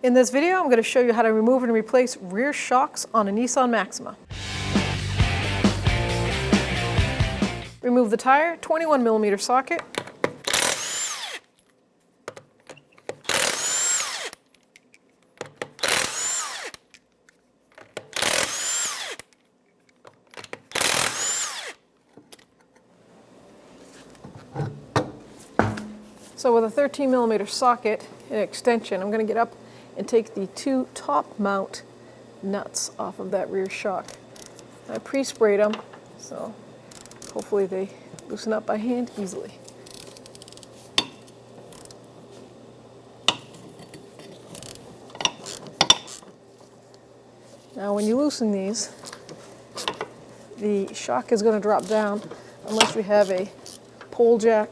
In this video, I'm going to show you how to remove and replace rear shocks on a Nissan Maxima. Remove the tire, 21mm socket. So with a 13mm socket and extension, I'm going to get up and take the two top mount nuts off of that rear shock. I pre-sprayed them, so hopefully they loosen up by hand easily. Now when you loosen these, the shock is going to drop down unless we have a pole jack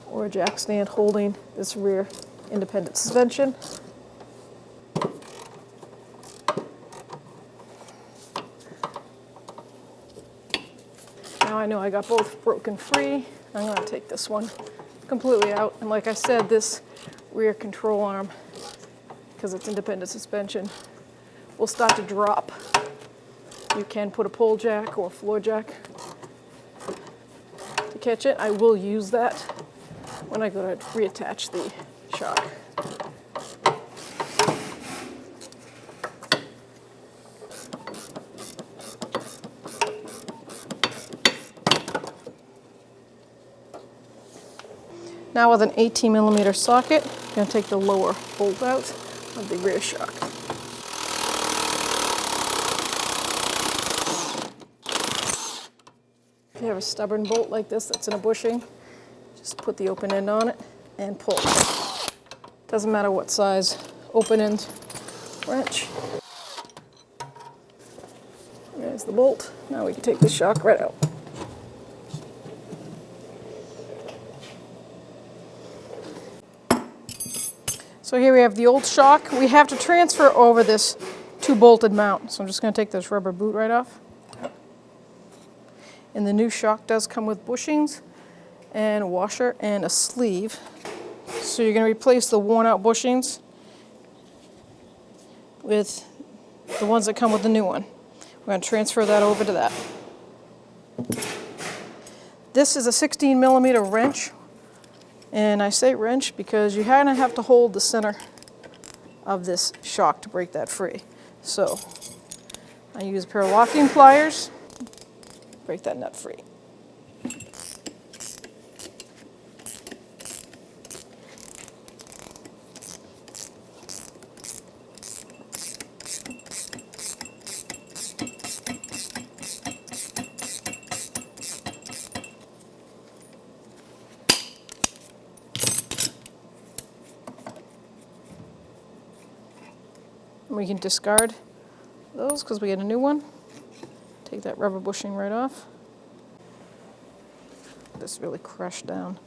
or a jack stand holding this rear independent suspension. Now I know I got both broken free. I'm going to take this one completely out. And like I said, this rear control arm, because it's independent suspension, will start to drop. You can put a pole jack or a floor jack to catch it. I will use that when I go to reattach the shock. Now with an 18mm socket, I'm going to take the lower bolt out of the rear shock. If you have a stubborn bolt like this that's in a bushing, just put the open end on it and pull. Doesn't matter what size open end wrench. There's the bolt. Now we can take the shock right out. So here we have the old shock. We have to transfer over this two-bolted mount. So I'm just going to take this rubber boot right off. And the new shock does come with bushings and a washer and a sleeve. So you're going to replace the worn-out bushings with the ones that come with the new one. We're going to transfer that over to that. This is a 16mm wrench. And I say wrench because you kind of have to hold the center of this shock to break that free. So I use a pair of locking pliers, break that nut free. We can discard those because we get a new one. Take that rubber bushing right off. This really crushed down.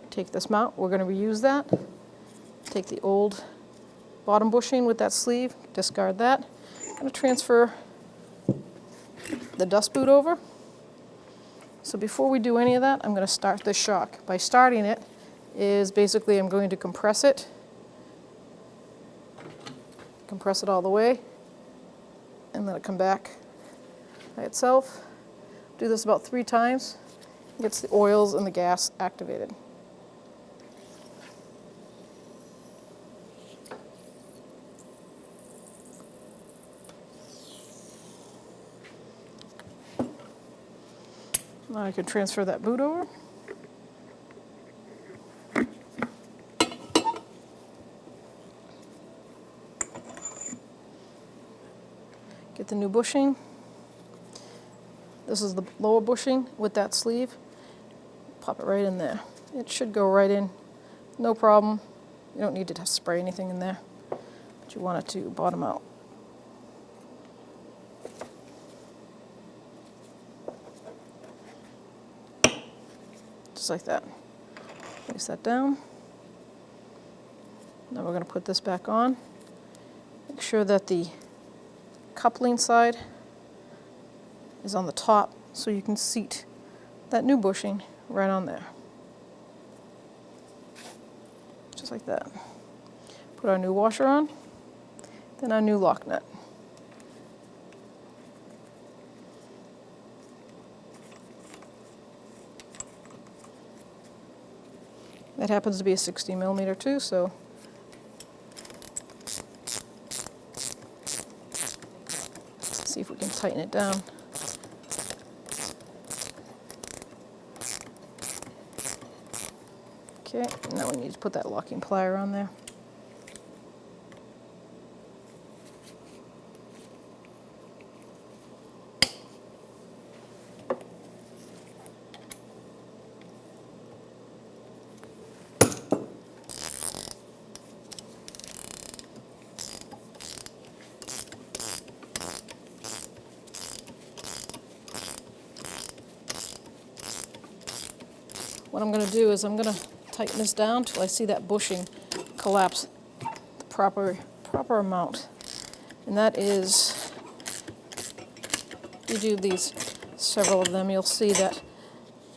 Take this mount, we're going to reuse that. Take the old bottom bushing with that sleeve, discard that. I'm going to transfer the dust boot over. So before we do any of that, I'm going to start this shock. By starting it is basically I'm going to compress it. Compress it all the way and let it come back by itself. Do this about 3 times. It gets the oils and the gas activated. Now I can transfer that boot over. Get the new bushing. This is the lower bushing with that sleeve. Pop it right in there. It should go right in, no problem. You don't need to spray anything in there, but you want it to bottom out. Just like that. Place that down. Now we're going to put this back on. Make sure that the coupling side is on the top so you can seat that new bushing right on there. Just like that. Put our new washer on. Then our new lock nut. That happens to be a 60mm too, so let's see if we can tighten it down. Okay, now we need to put that locking plier on there. What I'm going to do is I'm going to tighten this down till I see that bushing collapse the proper amount. And that is, you do these, several of them, you'll see that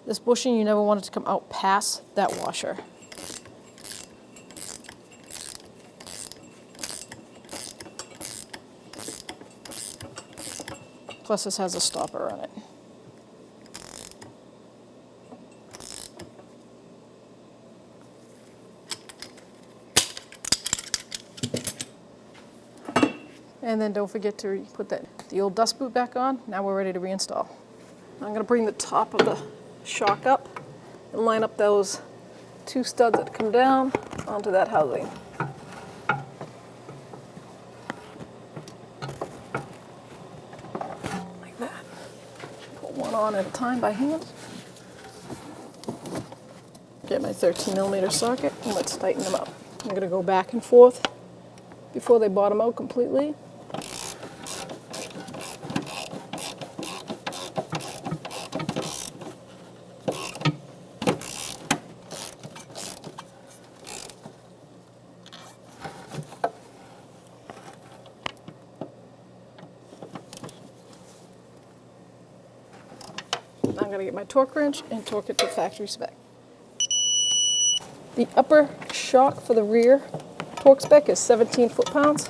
this bushing, you never want it to come out past that washer. Plus this has a stopper on it. And then don't forget to put the old dust boot back on. Now we're ready to reinstall. I'm going to bring the top of the shock up and line up those two studs that come down onto that housing. Like that. Put one on at a time by hand. Get my 13mm socket and let's tighten them up. I'm going to go back and forth before they bottom out completely. I'm going to get my torque wrench and torque it to factory spec. The upper shock for the rear torque spec is 17 foot-pounds.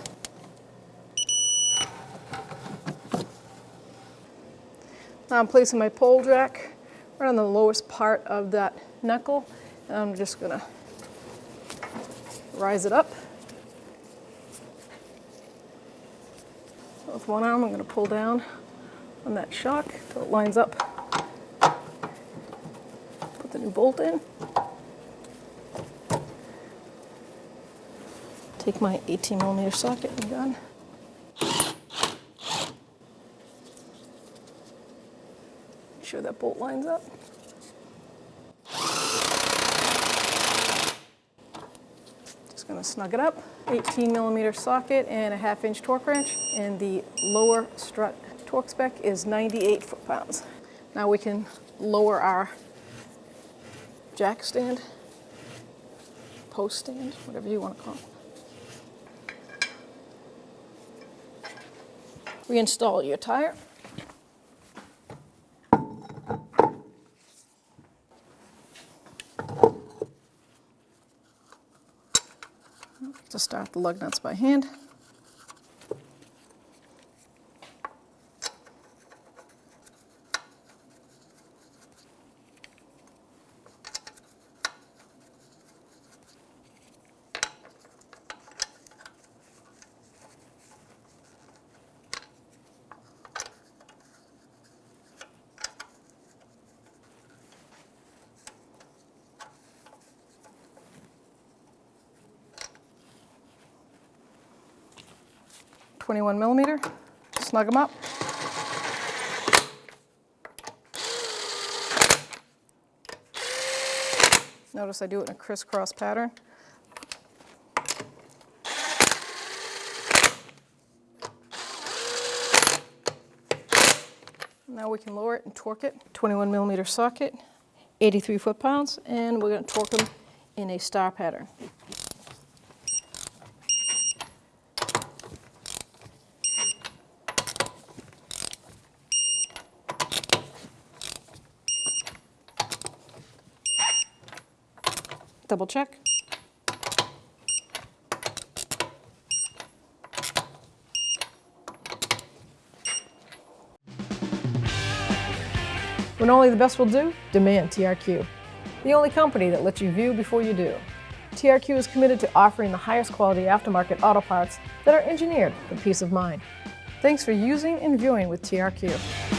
Now I'm placing my pole jack right on the lowest part of that knuckle, and I'm just going to rise it up. With one arm, I'm going to pull down on that shock till it lines up. Put the new bolt in. Take my 18mm socket and gun. Make sure that bolt lines up. Just going to snug it up. 18mm socket and a 1/2-inch torque wrench, and the lower strut torque spec is 98 foot-pounds. Now we can lower our jack stand, post stand, whatever you want to call it. Reinstall your tire. To start the lug nuts by hand. .21mm, snug them up. Notice I do it in a crisscross pattern. Now we can lower it and torque it. 21mm socket, 83 foot-pounds, and we're going to torque them in a star pattern. Double check. When only the best will do, demand TRQ. The only company that lets you view before you do. TRQ is committed to offering the highest quality aftermarket auto parts that are engineered for peace of mind. Thanks for using and viewing with TRQ.